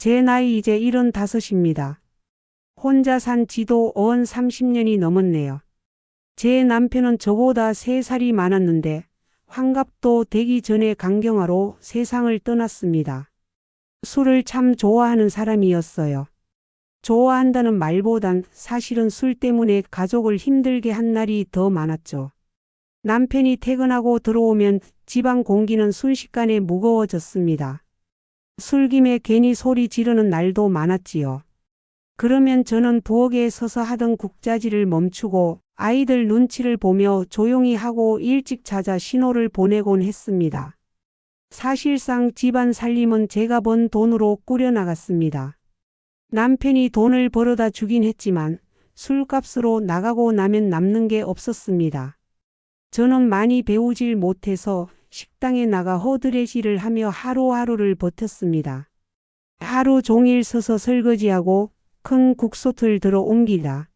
제 나이 이제 75입니다. 혼자 산 지도 어언 30년이 넘었네요. 제 남편은 저보다 3살이 많았는데 환갑도 되기 전에 강경화로 세상을 떠났습니다. 술을 참 좋아하는 사람이었어요. 좋아한다는 말보단 사실은 술 때문에 가족을 힘들게 한 날이 더 많았죠. 남편이 퇴근하고 들어오면 집안 공기는 순식간에 무거워졌습니다. 술김에 괜히 소리 지르는 날도 많았지요. 그러면 저는 부엌에 서서 하던 국자질을 멈추고 아이들 눈치를 보며 조용히 하고 일찍 자자 신호를 보내곤 했습니다. 사실상 집안 살림은 제가 번 돈으로 꾸려나갔습니다. 남편이 돈을 벌어다 주긴 했지만 술값으로 나가고 나면 남는 게 없었습니다. 저는 많이 배우질 못해서 식당에 나가 허드레시를 하며 하루하루를 버텼습니다. 하루 종일 서서 설거지하고 큰 국솥을 들어 옮기다.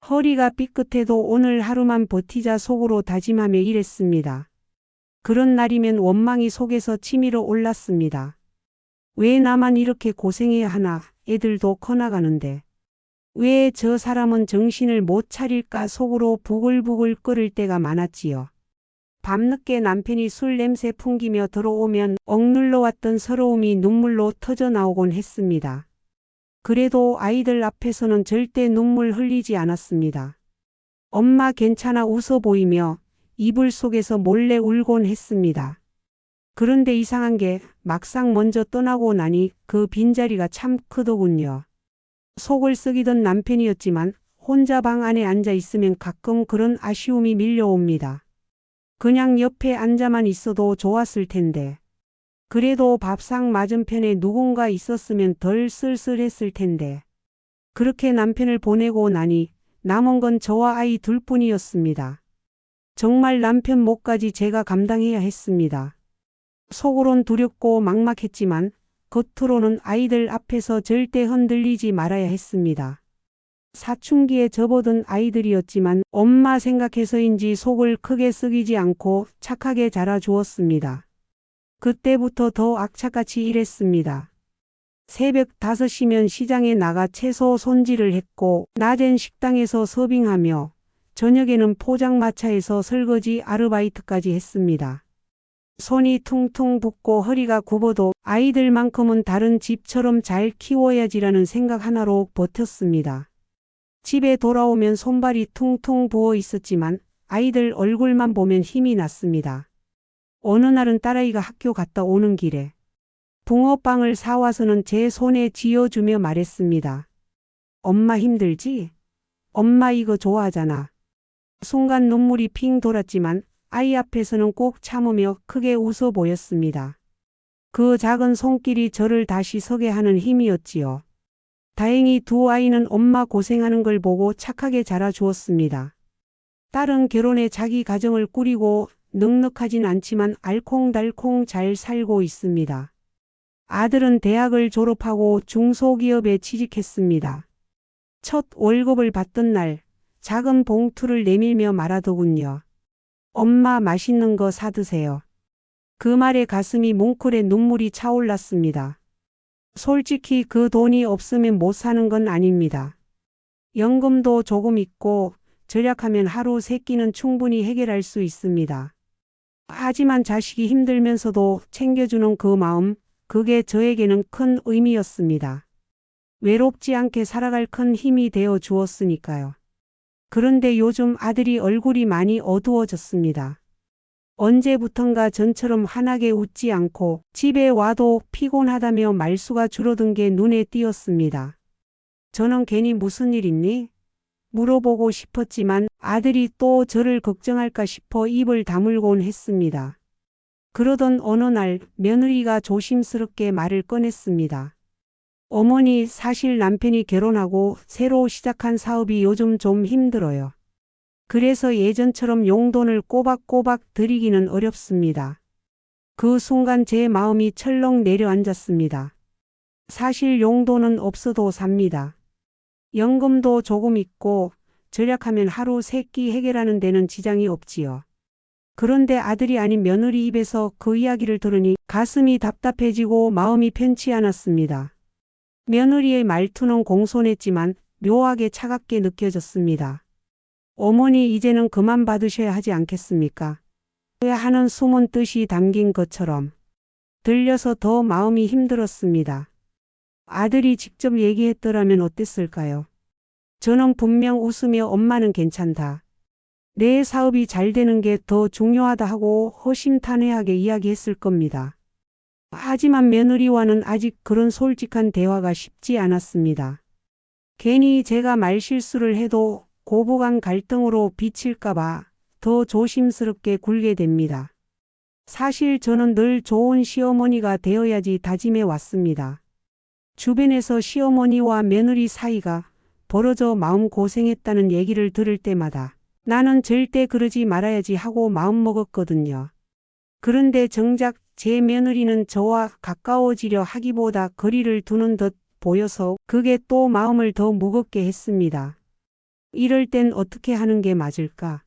허리가 삐끗해도 오늘 하루만 버티자 속으로 다짐하며 일했습니다. 그런 날이면 원망이 속에서 치밀어 올랐습니다. 왜 나만 이렇게 고생해야 하나, 애들도 커나가는데. 왜 저 사람은 정신을 못 차릴까 속으로 부글부글 끓을 때가 많았지요. 밤늦게 남편이 술 냄새 풍기며 들어오면 억눌러 왔던 서러움이 눈물로 터져 나오곤 했습니다. 그래도 아이들 앞에서는 절대 눈물 흘리지 않았습니다. 엄마 괜찮아 웃어 보이며 이불 속에서 몰래 울곤 했습니다. 그런데 이상한 게 막상 먼저 떠나고 나니 그 빈자리가 참 크더군요. 속을 썩이던 남편이었지만 혼자 방 안에 앉아 있으면 가끔 그런 아쉬움이 밀려옵니다. 그냥 옆에 앉아만 있어도 좋았을 텐데. 그래도 밥상 맞은편에 누군가 있었으면 덜 쓸쓸했을 텐데. 그렇게 남편을 보내고 나니 남은 건 저와 아이 둘뿐이었습니다. 정말 남편 몫까지 제가 감당해야 했습니다. 속으론 두렵고 막막했지만 겉으로는 아이들 앞에서 절대 흔들리지 말아야 했습니다. 사춘기에 접어든 아이들이었지만 엄마 생각해서인지 속을 크게 썩이지 않고 착하게 자라주었습니다. 그때부터 더 악착같이 일했습니다. 새벽 5시면 시장에 나가 채소 손질을 했고 낮엔 식당에서 서빙하며 저녁에는 포장마차에서 설거지 아르바이트까지 했습니다. 손이 퉁퉁 붓고 허리가 굽어도 아이들만큼은 다른 집처럼 잘 키워야지라는 생각 하나로 버텼습니다. 집에 돌아오면 손발이 퉁퉁 부어 있었지만 아이들 얼굴만 보면 힘이 났습니다. 어느 날은 딸아이가 학교 갔다 오는 길에 붕어빵을 사와서는 제 손에 쥐어주며 말했습니다. 엄마 힘들지? 엄마 이거 좋아하잖아. 순간 눈물이 핑 돌았지만 아이 앞에서는 꼭 참으며 크게 웃어 보였습니다. 그 작은 손길이 저를 다시 서게 하는 힘이었지요. 다행히 두 아이는 엄마 고생하는 걸 보고 착하게 자라주었습니다. 딸은 결혼해 자기 가정을 꾸리고 넉넉하진 않지만 알콩달콩 잘 살고 있습니다. 아들은 대학을 졸업하고 중소기업에 취직했습니다. 첫 월급을 받던 날 작은 봉투를 내밀며 말하더군요. 엄마 맛있는 거 사드세요. 그 말에 가슴이 뭉클해 눈물이 차올랐습니다. 솔직히 그 돈이 없으면 못 사는 건 아닙니다. 연금도 조금 있고 절약하면 하루 3끼는 충분히 해결할 수 있습니다. 하지만 자식이 힘들면서도 챙겨주는 그 마음, 그게 저에게는 큰 의미였습니다. 외롭지 않게 살아갈 큰 힘이 되어 주었으니까요. 그런데 요즘 아들이 얼굴이 많이 어두워졌습니다. 언제부턴가 전처럼 환하게 웃지 않고 집에 와도 피곤하다며 말수가 줄어든 게 눈에 띄었습니다. 저는 괜히 무슨 일 있니? 물어보고 싶었지만 아들이 또 저를 걱정할까 싶어 입을 다물곤 했습니다. 그러던 어느 날 며느리가 조심스럽게 말을 꺼냈습니다. 어머니, 사실 남편이 결혼하고 새로 시작한 사업이 요즘 좀 힘들어요. 그래서 예전처럼 용돈을 꼬박꼬박 드리기는 어렵습니다. 그 순간 제 마음이 철렁 내려앉았습니다. 사실 용돈은 없어도 삽니다. 연금도 조금 있고 절약하면 하루 3끼 해결하는 데는 지장이 없지요. 그런데 아들이 아닌 며느리 입에서 그 이야기를 들으니 가슴이 답답해지고 마음이 편치 않았습니다. 며느리의 말투는 공손했지만 묘하게 차갑게 느껴졌습니다. 어머니 이제는 그만 받으셔야 하지 않겠습니까? 하는 숨은 뜻이 담긴 것처럼 들려서 더 마음이 힘들었습니다. 아들이 직접 얘기했더라면 어땠을까요? 저는 분명 웃으며 엄마는 괜찮다. 내 사업이 잘 되는 게 더 중요하다 하고 허심탄회하게 이야기했을 겁니다. 하지만 며느리와는 아직 그런 솔직한 대화가 쉽지 않았습니다. 괜히 제가 말실수를 해도 고부간 갈등으로 비칠까봐 더 조심스럽게 굴게 됩니다. 사실 저는 늘 좋은 시어머니가 되어야지 다짐해 왔습니다. 주변에서 시어머니와 며느리 사이가 벌어져 마음고생했다는 얘기를 들을 때마다 나는 절대 그러지 말아야지 하고 마음먹었거든요. 그런데 정작 제 며느리는 저와 가까워지려 하기보다 거리를 두는 듯 보여서 그게 또 마음을 더 무겁게 했습니다. 이럴 땐 어떻게 하는 게 맞을까?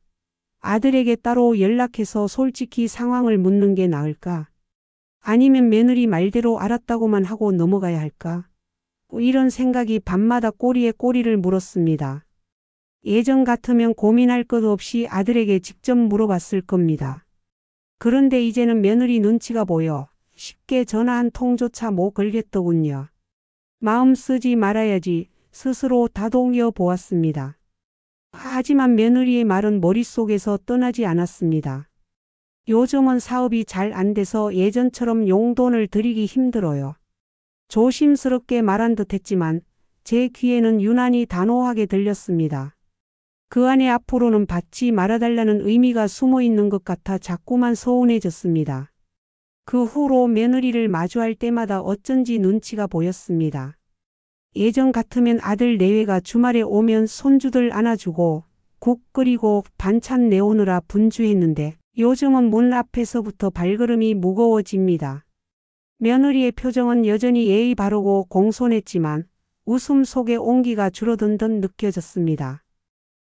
아들에게 따로 연락해서 솔직히 상황을 묻는 게 나을까? 아니면 며느리 말대로 알았다고만 하고 넘어가야 할까? 이런 생각이 밤마다 꼬리에 꼬리를 물었습니다. 예전 같으면 고민할 것 없이 아들에게 직접 물어봤을 겁니다. 그런데 이제는 며느리 눈치가 보여 쉽게 전화 한 통조차 못 걸겠더군요. 마음 쓰지 말아야지 스스로 다독여 보았습니다. 하지만 며느리의 말은 머릿속에서 떠나지 않았습니다. 요즘은 사업이 잘 안 돼서 예전처럼 용돈을 드리기 힘들어요. 조심스럽게 말한 듯 했지만 제 귀에는 유난히 단호하게 들렸습니다. 그 안에 앞으로는 받지 말아달라는 의미가 숨어 있는 것 같아 자꾸만 서운해졌습니다. 그 후로 며느리를 마주할 때마다 어쩐지 눈치가 보였습니다. 예전 같으면 아들 내외가 주말에 오면 손주들 안아주고 국 끓이고 반찬 내오느라 분주했는데 요즘은 문 앞에서부터 발걸음이 무거워집니다. 며느리의 표정은 여전히 예의 바르고 공손했지만 웃음 속에 온기가 줄어든 듯 느껴졌습니다.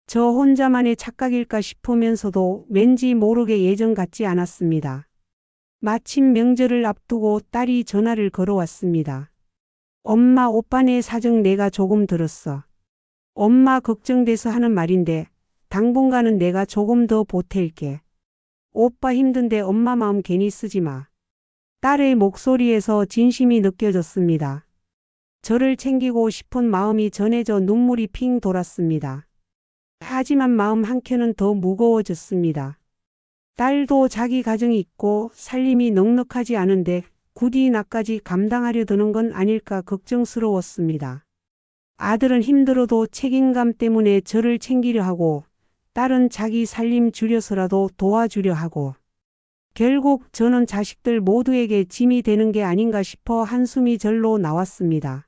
저 혼자만의 착각일까 싶으면서도 왠지 모르게 예전 같지 않았습니다. 마침 명절을 앞두고 딸이 전화를 걸어왔습니다. 엄마, 오빠네 사정 내가 조금 들었어. 엄마 걱정돼서 하는 말인데 당분간은 내가 조금 더 보탤게. 오빠 힘든데 엄마 마음 괜히 쓰지 마. 딸의 목소리에서 진심이 느껴졌습니다. 저를 챙기고 싶은 마음이 전해져 눈물이 핑 돌았습니다. 하지만 마음 한켠은 더 무거워졌습니다. 딸도 자기 가정이 있고 살림이 넉넉하지 않은데 굳이 나까지 감당하려 드는 건 아닐까 걱정스러웠습니다. 아들은 힘들어도 책임감 때문에 저를 챙기려 하고 딸은 자기 살림 줄여서라도 도와주려 하고 결국 저는 자식들 모두에게 짐이 되는 게 아닌가 싶어 한숨이 절로 나왔습니다.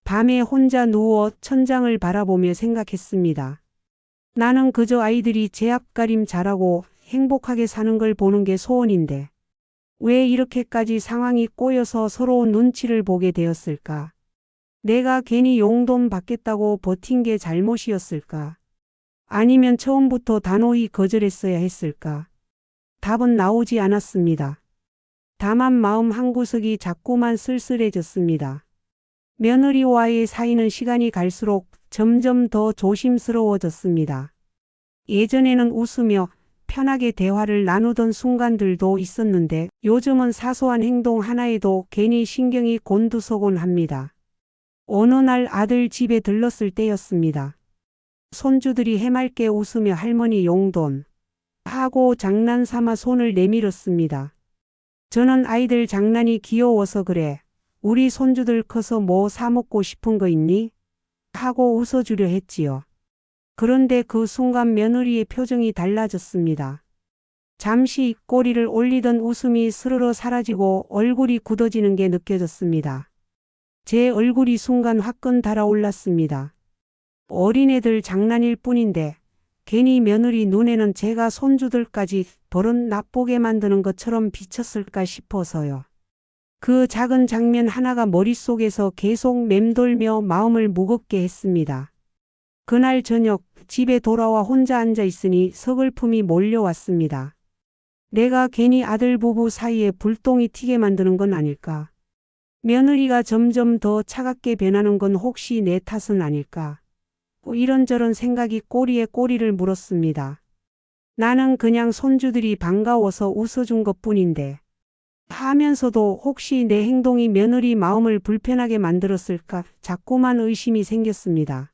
밤에 혼자 누워 천장을 바라보며 생각했습니다. 나는 그저 아이들이 제 앞가림 잘하고 행복하게 사는 걸 보는 게 소원인데 왜 이렇게까지 상황이 꼬여서 서로 눈치를 보게 되었을까? 내가 괜히 용돈 받겠다고 버틴 게 잘못이었을까? 아니면 처음부터 단호히 거절했어야 했을까? 답은 나오지 않았습니다. 다만 마음 한구석이 자꾸만 쓸쓸해졌습니다. 며느리와의 사이는 시간이 갈수록 점점 더 조심스러워졌습니다. 예전에는 웃으며 편하게 대화를 나누던 순간들도 있었는데 요즘은 사소한 행동 하나에도 괜히 신경이 곤두서곤합니다. 어느 날 아들 집에 들렀을 때였습니다. 손주들이 해맑게 웃으며 할머니 용돈 하고 장난삼아 손을 내밀었습니다. 저는 아이들 장난이 귀여워서 그래. 우리 손주들 커서 뭐 사 먹고 싶은 거 있니? 하고 웃어주려 했지요. 그런데 그 순간 며느리의 표정이 달라졌습니다. 잠시 입꼬리를 올리던 웃음이 스르르 사라지고 얼굴이 굳어지는 게 느껴졌습니다. 제 얼굴이 순간 화끈 달아올랐습니다. 어린애들 장난일 뿐인데 괜히 며느리 눈에는 제가 손주들까지 버릇 나쁘게 만드는 것처럼 비쳤을까 싶어서요. 그 작은 장면 하나가 머릿속에서 계속 맴돌며 마음을 무겁게 했습니다. 그날 저녁 집에 돌아와 혼자 앉아 있으니 서글픔이 몰려왔습니다. 내가 괜히 아들 부부 사이에 불똥이 튀게 만드는 건 아닐까? 며느리가 점점 더 차갑게 변하는 건 혹시 내 탓은 아닐까? 이런저런 생각이 꼬리에 꼬리를 물었습니다. 나는 그냥 손주들이 반가워서 웃어준 것뿐인데 하면서도 혹시 내 행동이 며느리 마음을 불편하게 만들었을까 자꾸만 의심이 생겼습니다.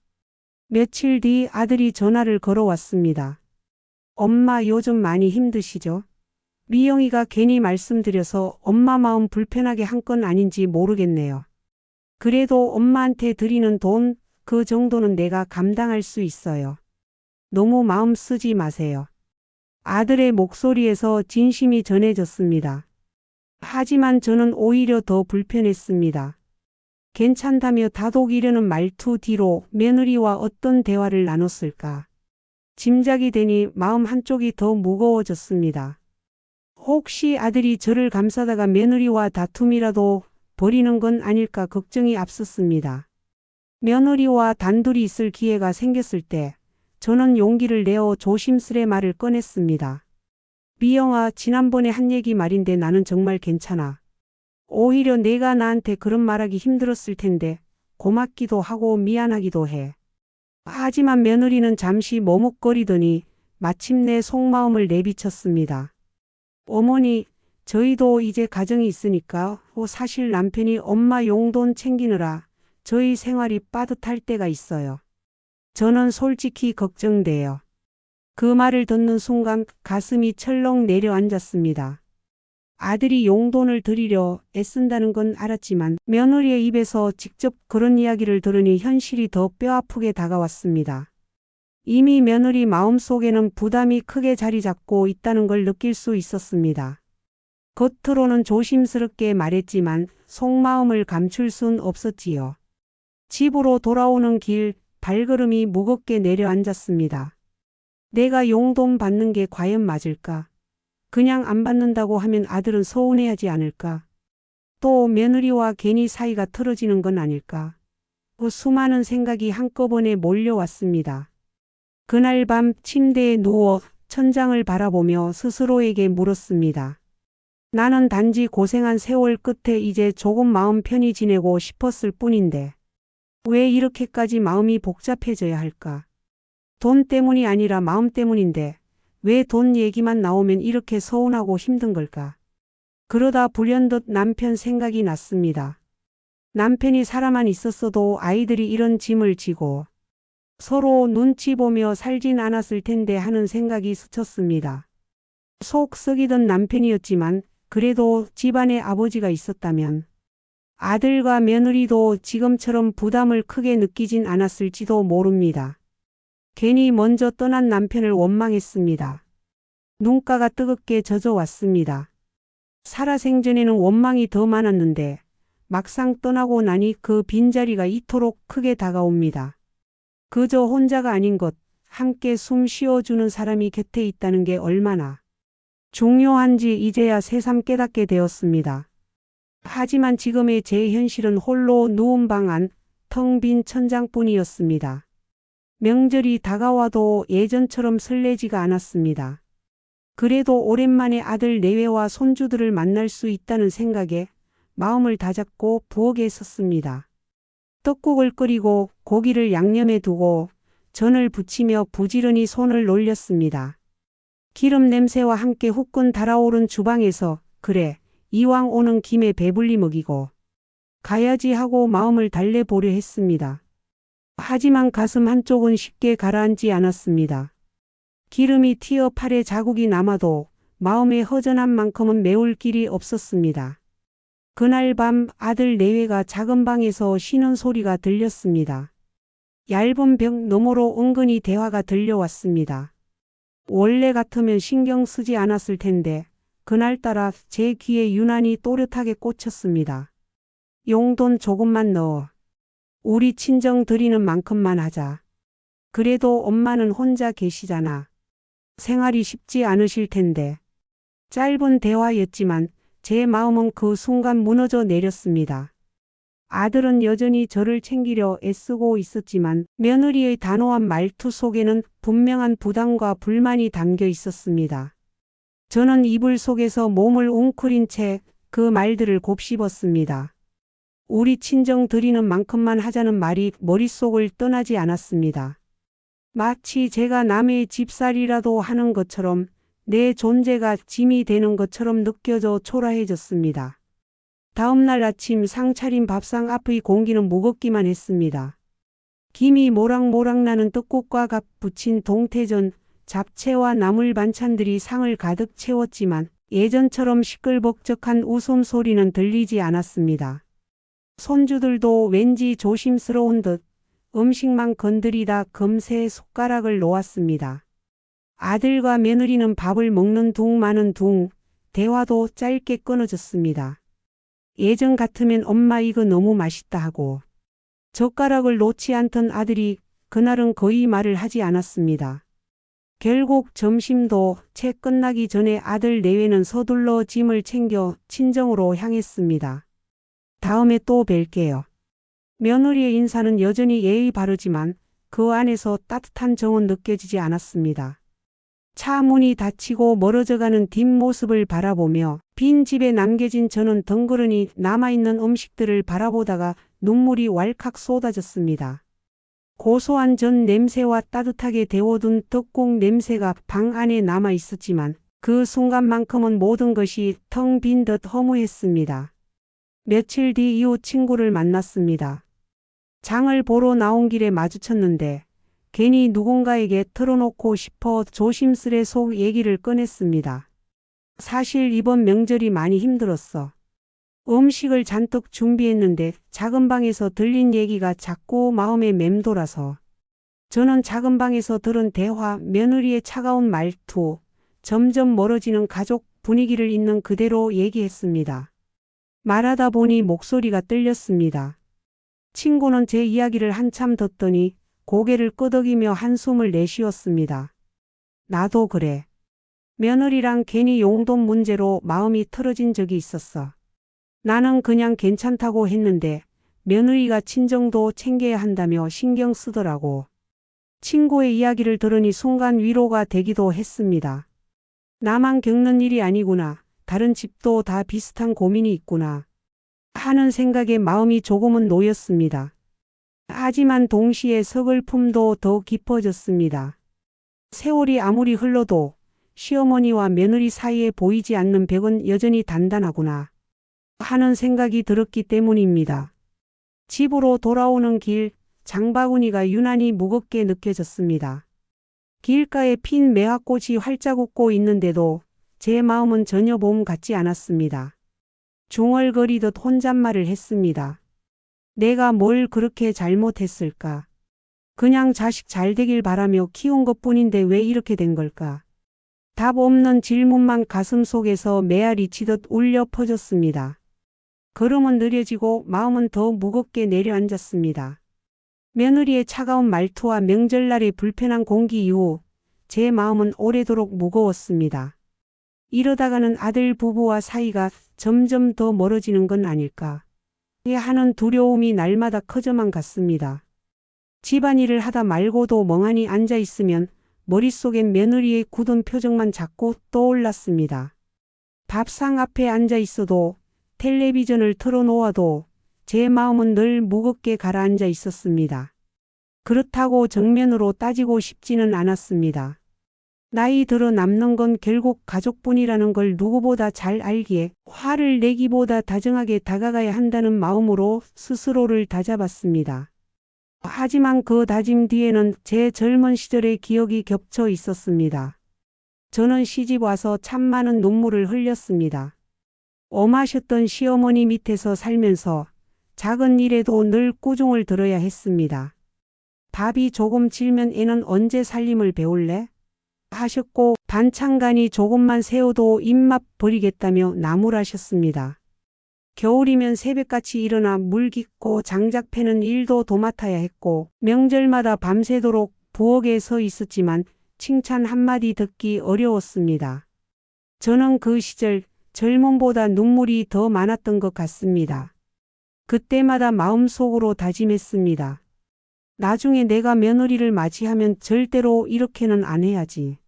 며칠 뒤 아들이 전화를 걸어왔습니다. 엄마 요즘 많이 힘드시죠? 미영이가 괜히 말씀드려서 엄마 마음 불편하게 한 건 아닌지 모르겠네요. 그래도 엄마한테 드리는 돈 그 정도는 내가 감당할 수 있어요. 너무 마음 쓰지 마세요. 아들의 목소리에서 진심이 전해졌습니다. 하지만 저는 오히려 더 불편했습니다. 괜찮다며 다독이려는 말투 뒤로 며느리와 어떤 대화를 나눴을까? 짐작이 되니 마음 한쪽이 더 무거워졌습니다. 혹시 아들이 저를 감싸다가 며느리와 다툼이라도 벌이는 건 아닐까 걱정이 앞섰습니다. 며느리와 단둘이 있을 기회가 생겼을 때 저는 용기를 내어 조심스레 말을 꺼냈습니다. 미영아, 지난번에 한 얘기 말인데 나는 정말 괜찮아. 오히려 내가 나한테 그런 말하기 힘들었을 텐데 고맙기도 하고 미안하기도 해. 하지만 며느리는 잠시 머뭇거리더니 마침내 속마음을 내비쳤습니다. 어머니, 저희도 이제 가정이 있으니까 사실 남편이 엄마 용돈 챙기느라 저희 생활이 빠듯할 때가 있어요. 저는 솔직히 걱정돼요. 그 말을 듣는 순간 가슴이 철렁 내려앉았습니다. 아들이 용돈을 드리려 애쓴다는 건 알았지만 며느리의 입에서 직접 그런 이야기를 들으니 현실이 더 뼈아프게 다가왔습니다. 이미 며느리 마음속에는 부담이 크게 자리 잡고 있다는 걸 느낄 수 있었습니다. 겉으로는 조심스럽게 말했지만 속마음을 감출 순 없었지요. 집으로 돌아오는 길 발걸음이 무겁게 내려앉았습니다. 내가 용돈 받는 게 과연 맞을까? 그냥 안 받는다고 하면 아들은 서운해하지 않을까? 또 며느리와 괜히 사이가 틀어지는 건 아닐까? 수많은 생각이 한꺼번에 몰려왔습니다. 그날 밤 침대에 누워 천장을 바라보며 스스로에게 물었습니다. 나는 단지 고생한 세월 끝에 이제 조금 마음 편히 지내고 싶었을 뿐인데 왜 이렇게까지 마음이 복잡해져야 할까? 돈 때문이 아니라 마음 때문인데 왜 돈 얘기만 나오면 이렇게 서운하고 힘든 걸까? 그러다 불현듯 남편 생각이 났습니다. 남편이 살아만 있었어도 아이들이 이런 짐을 지고 서로 눈치 보며 살진 않았을 텐데 하는 생각이 스쳤습니다. 속 썩이던 남편이었지만 그래도 집안에 아버지가 있었다면 아들과 며느리도 지금처럼 부담을 크게 느끼진 않았을지도 모릅니다. 괜히 먼저 떠난 남편을 원망했습니다. 눈가가 뜨겁게 젖어왔습니다. 살아생전에는 원망이 더 많았는데 막상 떠나고 나니 그 빈자리가 이토록 크게 다가옵니다. 그저 혼자가 아닌 것, 함께 숨 쉬어주는 사람이 곁에 있다는 게 얼마나 중요한지 이제야 새삼 깨닫게 되었습니다. 하지만 지금의 제 현실은 홀로 누운 방 안 텅 빈 천장뿐이었습니다. 명절이 다가와도 예전처럼 설레지가 않았습니다. 그래도 오랜만에 아들 내외와 손주들을 만날 수 있다는 생각에 마음을 다잡고 부엌에 섰습니다. 떡국을 끓이고 고기를 양념해 두고 전을 부치며 부지런히 손을 놀렸습니다. 기름 냄새와 함께 후끈 달아오른 주방에서 그래, 이왕 오는 김에 배불리 먹이고 가야지 하고 마음을 달래보려 했습니다. 하지만 가슴 한쪽은 쉽게 가라앉지 않았습니다. 기름이 튀어 팔에 자국이 남아도 마음의 허전한 만큼은 메울 길이 없었습니다. 그날 밤 아들 내외가 작은 방에서 쉬는 소리가 들렸습니다. 얇은 벽 너머로 은근히 대화가 들려왔습니다. 원래 같으면 신경 쓰지 않았을 텐데 그날따라 제 귀에 유난히 또렷하게 꽂혔습니다. 용돈 조금만 넣어. 우리 친정 드리는 만큼만 하자. 그래도 엄마는 혼자 계시잖아. 생활이 쉽지 않으실 텐데. 짧은 대화였지만 제 마음은 그 순간 무너져 내렸습니다. 아들은 여전히 저를 챙기려 애쓰고 있었지만 며느리의 단호한 말투 속에는 분명한 부담과 불만이 담겨 있었습니다. 저는 이불 속에서 몸을 웅크린 채 그 말들을 곱씹었습니다. 우리 친정 드리는 만큼만 하자는 말이 머릿속을 떠나지 않았습니다. 마치 제가 남의 집살이라도 하는 것처럼 내 존재가 짐이 되는 것처럼 느껴져 초라해졌습니다. 다음 날 아침 상차린 밥상 앞의 공기는 무겁기만 했습니다. 김이 모락모락 나는 떡국과 갓 부친 동태전, 잡채와 나물 반찬들이 상을 가득 채웠지만 예전처럼 시끌벅적한 웃음소리는 들리지 않았습니다. 손주들도 왠지 조심스러운 듯 음식만 건드리다 금세 숟가락을 놓았습니다. 아들과 며느리는 밥을 먹는 둥 마는 둥, 대화도 짧게 끊어졌습니다. 예전 같으면 엄마 이거 너무 맛있다 하고 젓가락을 놓지 않던 아들이 그날은 거의 말을 하지 않았습니다. 결국 점심도 채 끝나기 전에 아들 내외는 서둘러 짐을 챙겨 친정으로 향했습니다. 다음에 또 뵐게요. 며느리의 인사는 여전히 예의 바르지만 그 안에서 따뜻한 정은 느껴지지 않았습니다. 차 문이 닫히고 멀어져가는 뒷모습을 바라보며 빈 집에 남겨진 저는 덩그러니 남아있는 음식들을 바라보다가 눈물이 왈칵 쏟아졌습니다. 고소한 전 냄새와 따뜻하게 데워둔 떡국 냄새가 방 안에 남아 있었지만 그 순간만큼은 모든 것이 텅 빈 듯 허무했습니다. 며칠 뒤 이웃 친구를 만났습니다. 장을 보러 나온 길에 마주쳤는데 괜히 누군가에게 털어놓고 싶어 조심스레 속 얘기를 꺼냈습니다. 사실 이번 명절이 많이 힘들었어. 음식을 잔뜩 준비했는데 작은 방에서 들린 얘기가 자꾸 마음에 맴돌아서. 저는 작은 방에서 들은 대화, 며느리의 차가운 말투, 점점 멀어지는 가족 분위기를 있는 그대로 얘기했습니다. 말하다 보니 목소리가 떨렸습니다. 친구는 제 이야기를 한참 듣더니 고개를 끄덕이며 한숨을 내쉬었습니다. 나도 그래. 며느리랑 괜히 용돈 문제로 마음이 틀어진 적이 있었어. 나는 그냥 괜찮다고 했는데 며느리가 친정도 챙겨야 한다며 신경 쓰더라고. 친구의 이야기를 들으니 순간 위로가 되기도 했습니다. 나만 겪는 일이 아니구나. 다른 집도 다 비슷한 고민이 있구나. 하는 생각에 마음이 조금은 놓였습니다. 하지만 동시에 서글픔도 더 깊어졌습니다. 세월이 아무리 흘러도 시어머니와 며느리 사이에 보이지 않는 벽은 여전히 단단하구나 하는 생각이 들었기 때문입니다. 집으로 돌아오는 길, 장바구니가 유난히 무겁게 느껴졌습니다. 길가에 핀 매화꽃이 활짝 웃고 있는데도 제 마음은 전혀 봄 같지 않았습니다. 중얼거리듯 혼잣말을 했습니다. 내가 뭘 그렇게 잘못했을까? 그냥 자식 잘 되길 바라며 키운 것뿐인데 왜 이렇게 된 걸까? 답 없는 질문만 가슴속에서 메아리 치듯 울려 퍼졌습니다. 걸음은 느려지고 마음은 더 무겁게 내려앉았습니다. 며느리의 차가운 말투와 명절날의 불편한 공기 이후 제 마음은 오래도록 무거웠습니다. 이러다가는 아들 부부와 사이가 점점 더 멀어지는 건 아닐까 하는 두려움이 날마다 커져만 갔습니다. 집안일을 하다 말고도 멍하니 앉아 있으면 머릿속엔 며느리의 굳은 표정만 자꾸 떠올랐습니다. 밥상 앞에 앉아 있어도 텔레비전을 틀어놓아도 제 마음은 늘 무겁게 가라앉아 있었습니다. 그렇다고 정면으로 따지고 싶지는 않았습니다. 나이 들어 남는 건 결국 가족뿐이라는 걸 누구보다 잘 알기에 화를 내기보다 다정하게 다가가야 한다는 마음으로 스스로를 다잡았습니다. 하지만 그 다짐 뒤에는 제 젊은 시절의 기억이 겹쳐 있었습니다. 저는 시집 와서 참 많은 눈물을 흘렸습니다. 엄하셨던 시어머니 밑에서 살면서 작은 일에도 늘 꾸중을 들어야 했습니다. 밥이 조금 질면 애는 언제 살림을 배울래? 하셨고 반찬간이 조금만 새어도 입맛 버리겠다며 나무라셨습니다. 겨울이면 새벽같이 일어나 물 깃고 장작 패는 일도 도맡아야 했고 명절마다 밤새도록 부엌에 서 있었지만 칭찬 한마디 듣기 어려웠습니다. 저는 그 시절 젊음보다 눈물이 더 많았던 것 같습니다. 그때마다 마음속으로 다짐했습니다. 나중에 내가 며느리를 맞이하면 절대로 이렇게는 안 해야지.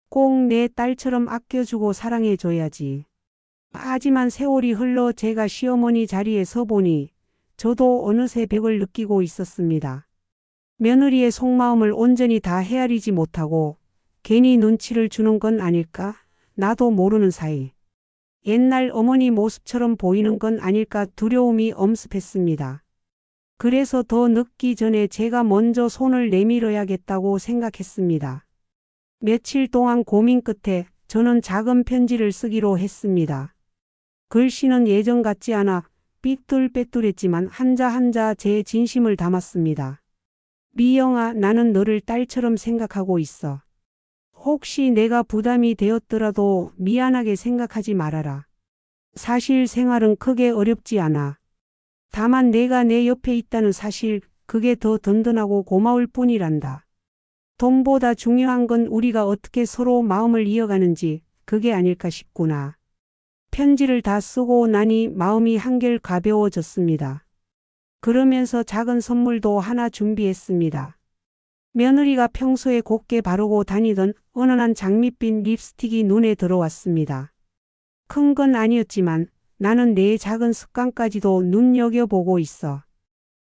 꼭 내 딸처럼 아껴주고 사랑해줘야지. 하지만 세월이 흘러 제가 시어머니 자리에 서보니 저도 어느새 벽을 느끼고 있었습니다. 며느리의 속마음을 온전히 다 헤아리지 못하고 괜히 눈치를 주는 건 아닐까? 나도 모르는 사이. 옛날 어머니 모습처럼 보이는 건 아닐까 두려움이 엄습했습니다. 그래서 더 늦기 전에 제가 먼저 손을 내밀어야겠다고 생각했습니다. 며칠 동안 고민 끝에 저는 작은 편지를 쓰기로 했습니다. 글씨는 예전 같지 않아 삐뚤빼뚤했지만 한자 한자 제 진심을 담았습니다. 미영아, 나는 너를 딸처럼 생각하고 있어. 혹시 내가 부담이 되었더라도 미안하게 생각하지 말아라. 사실 생활은 크게 어렵지 않아. 다만 내가 내 옆에 있다는 사실, 그게 더 든든하고 고마울 뿐이란다. 돈보다 중요한 건 우리가 어떻게 서로 마음을 이어가는지, 그게 아닐까 싶구나. 편지를 다 쓰고 나니 마음이 한결 가벼워졌습니다. 그러면서 작은 선물도 하나 준비했습니다. 며느리가 평소에 곱게 바르고 다니던 은은한 장밋빛 립스틱이 눈에 들어왔습니다. 큰 건 아니었지만 나는 내 작은 습관까지도 눈여겨보고 있어.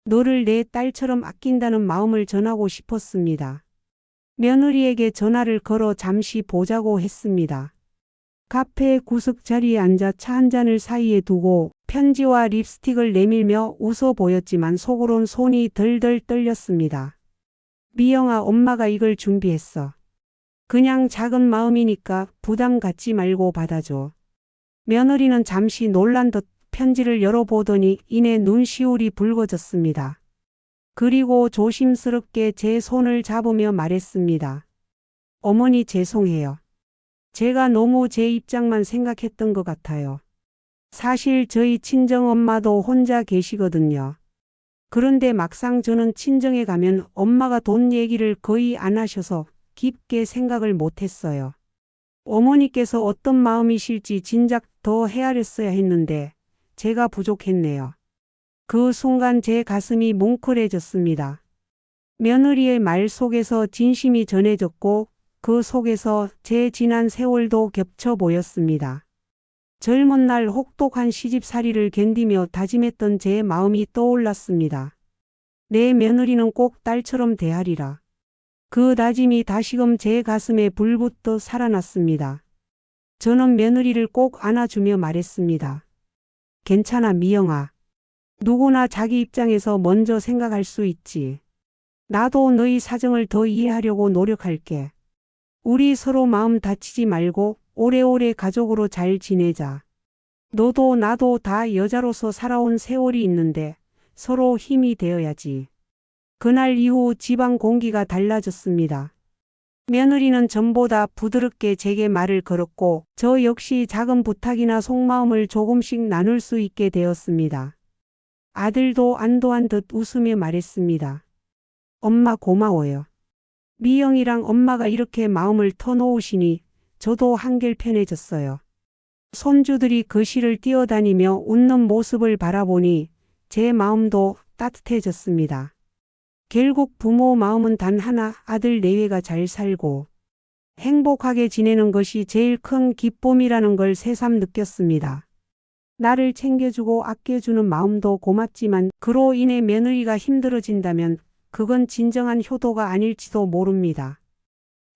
너를 내 딸처럼 아낀다는 마음을 전하고 싶었습니다. 며느리에게 전화를 걸어 잠시 보자고 했습니다. 카페 구석 자리에 앉아 차 한 잔을 사이에 두고 편지와 립스틱을 내밀며 웃어 보였지만 속으론 손이 덜덜 떨렸습니다. 미영아, 엄마가 이걸 준비했어. 그냥 작은 마음이니까 부담 갖지 말고 받아줘. 며느리는 잠시 놀란 듯 편지를 열어보더니 이내 눈시울이 붉어졌습니다. 그리고 조심스럽게 제 손을 잡으며 말했습니다. 어머니, 죄송해요. 제가 너무 제 입장만 생각했던 것 같아요. 사실 저희 친정엄마도 혼자 계시거든요. 그런데 막상 저는 친정에 가면 엄마가 돈 얘기를 거의 안 하셔서 깊게 생각을 못했어요. 어머니께서 어떤 마음이실지 진작 더 헤아렸어야 했는데 제가 부족했네요. 그 순간 제 가슴이 뭉클해졌습니다. 며느리의 말 속에서 진심이 전해졌고 그 속에서 제 지난 세월도 겹쳐 보였습니다. 젊은 날 혹독한 시집살이를 견디며 다짐했던 제 마음이 떠올랐습니다. 내 며느리는 꼭 딸처럼 대하리라. 그 다짐이 다시금 제 가슴에 불붙어 살아났습니다. 저는 며느리를 꼭 안아주며 말했습니다. 괜찮아, 미영아. 누구나 자기 입장에서 먼저 생각할 수 있지. 나도 너희 사정을 더 이해하려고 노력할게. 우리 서로 마음 다치지 말고 오래오래 가족으로 잘 지내자. 너도 나도 다 여자로서 살아온 세월이 있는데 서로 힘이 되어야지. 그날 이후 집안 공기가 달라졌습니다. 며느리는 전보다 부드럽게 제게 말을 걸었고 저 역시 작은 부탁이나 속마음을 조금씩 나눌 수 있게 되었습니다. 아들도 안도한 듯 웃으며 말했습니다. 엄마 고마워요. 미영이랑 엄마가 이렇게 마음을 터놓으시니 저도 한결 편해졌어요. 손주들이 거실을 뛰어다니며 웃는 모습을 바라보니 제 마음도 따뜻해졌습니다. 결국 부모 마음은 단 하나, 아들 내외가 잘 살고 행복하게 지내는 것이 제일 큰 기쁨이라는 걸 새삼 느꼈습니다. 나를 챙겨주고 아껴주는 마음도 고맙지만 그로 인해 며느리가 힘들어진다면 그건 진정한 효도가 아닐지도 모릅니다.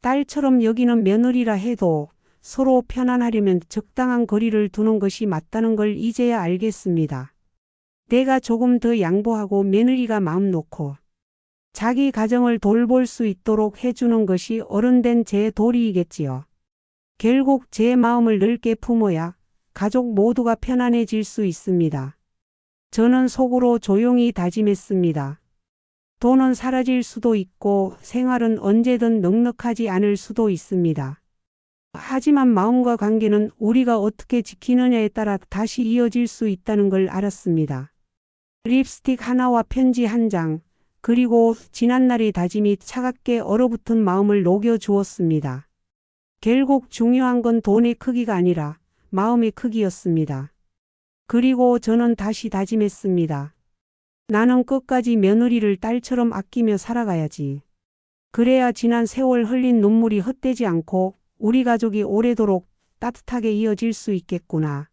딸처럼 여기는 며느리라 해도 서로 편안하려면 적당한 거리를 두는 것이 맞다는 걸 이제야 알겠습니다. 내가 조금 더 양보하고 며느리가 마음 놓고 자기 가정을 돌볼 수 있도록 해주는 것이 어른된 제 도리이겠지요. 결국 제 마음을 넓게 품어야 가족 모두가 편안해질 수 있습니다. 저는 속으로 조용히 다짐했습니다. 돈은 사라질 수도 있고 생활은 언제든 넉넉하지 않을 수도 있습니다. 하지만 마음과 관계는 우리가 어떻게 지키느냐에 따라 다시 이어질 수 있다는 걸 알았습니다. 립스틱 하나와 편지 한 장, 그리고 지난날의 다짐이 차갑게 얼어붙은 마음을 녹여주었습니다. 결국 중요한 건 돈의 크기가 아니라 마음의 크기였습니다. 그리고 저는 다시 다짐했습니다. 나는 끝까지 며느리를 딸처럼 아끼며 살아가야지. 그래야 지난 세월 흘린 눈물이 헛되지 않고 우리 가족이 오래도록 따뜻하게 이어질 수 있겠구나.